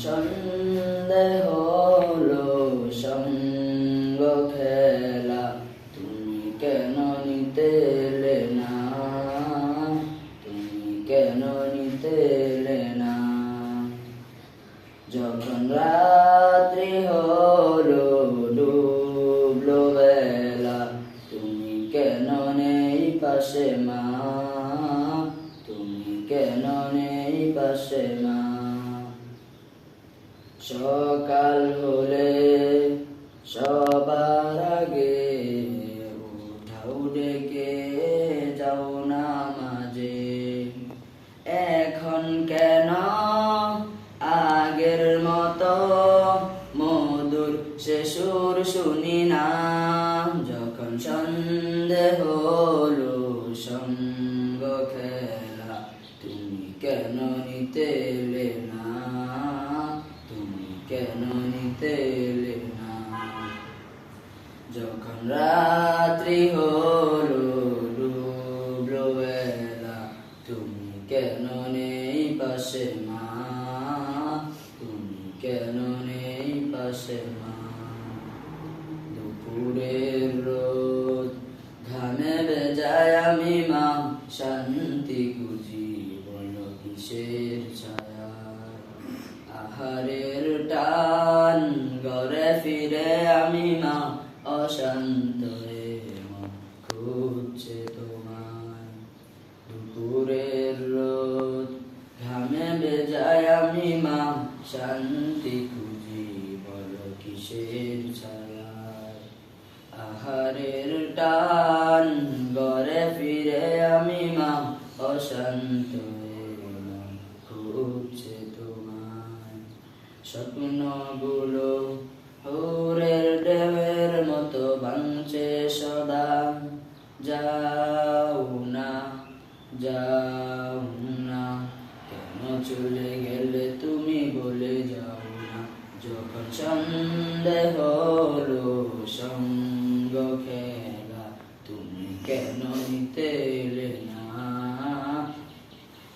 সন্ধে হলো সঙ্গ খেলা, তুমি কেন নিতে এলে না, তুমি কেন নিতে এলে না। যখন রাত্রি হলো ডুবলো বেলা, তুমি কেন নেই পাশে মা, তুমি কেন নেই পাশে মা। সকাল হলে সবার আগে উঠাও ডেকে যাও না মাঝে, এখন কেন আগের মতো মধুর সে সুর শুনি না। যখন সন্ধে হলো সঙ্গ খেলা, তুমি কেন নিতে এলে না, তুমি কেন নিতে এলে না। যখন রাত্রি হলো ডুবলো বেলা, তুমি কেন নেই পাশে মা, তুমি কেন নেই পাশে মা। দুপুরের রোদ ঘামে ভেজায় আমি মা, শান্তি খুঁজি বলো কিসের ছায়া। আহারের টান ঘরে ফিরে আমি মা, অশান্ত মন খুঁজছে তোমায়। দুপুরের রোদ ঘামে ভেজায় আমি মা, শান্তি খুঁজি বলো কিসের ছায়ায়। আহারের টান ঘরে ফিরে আমি মা, অশান্ত মন খুঁজছে তোমায়। স্বপ্নগুলো হুরের ঢেউয়ের মতো ভাঙছে সদা, যাও না যাও না, কেন চলে গেলে তুমি বলে যাও না। যখন সন্ধে হলো সঙ্গ খেলা, তুমি কেন নিতে এলে না,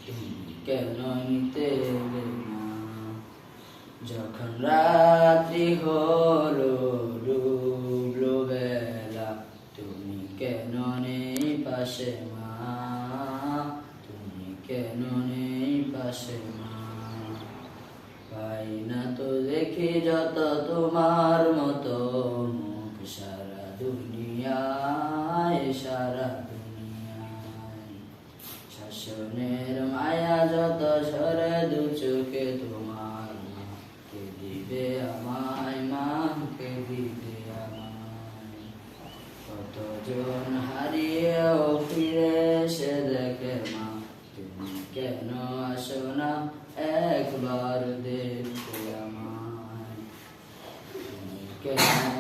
তুমি কেন নিতে এলে না। যখন রাত্রি হলো ডুবলো বেলা, তুমি কেন নেই পাশে মা, তুমি কেন নেই পাশে মা। পাই না তো দেখি যত তোমার মতো মুখ, সারা দুনিয়ায় সারা দুনিয়ায়। শাসনের মায়া যত সরে দু চোখে তোমার মা, কে দিবে আমায় মা, কে দিবে আমায়। কতজন হারিয়েও ফিরে এসে দেখে মা, তুমি কেন আসো না একবার দেখতে আমায়। তুমি কেন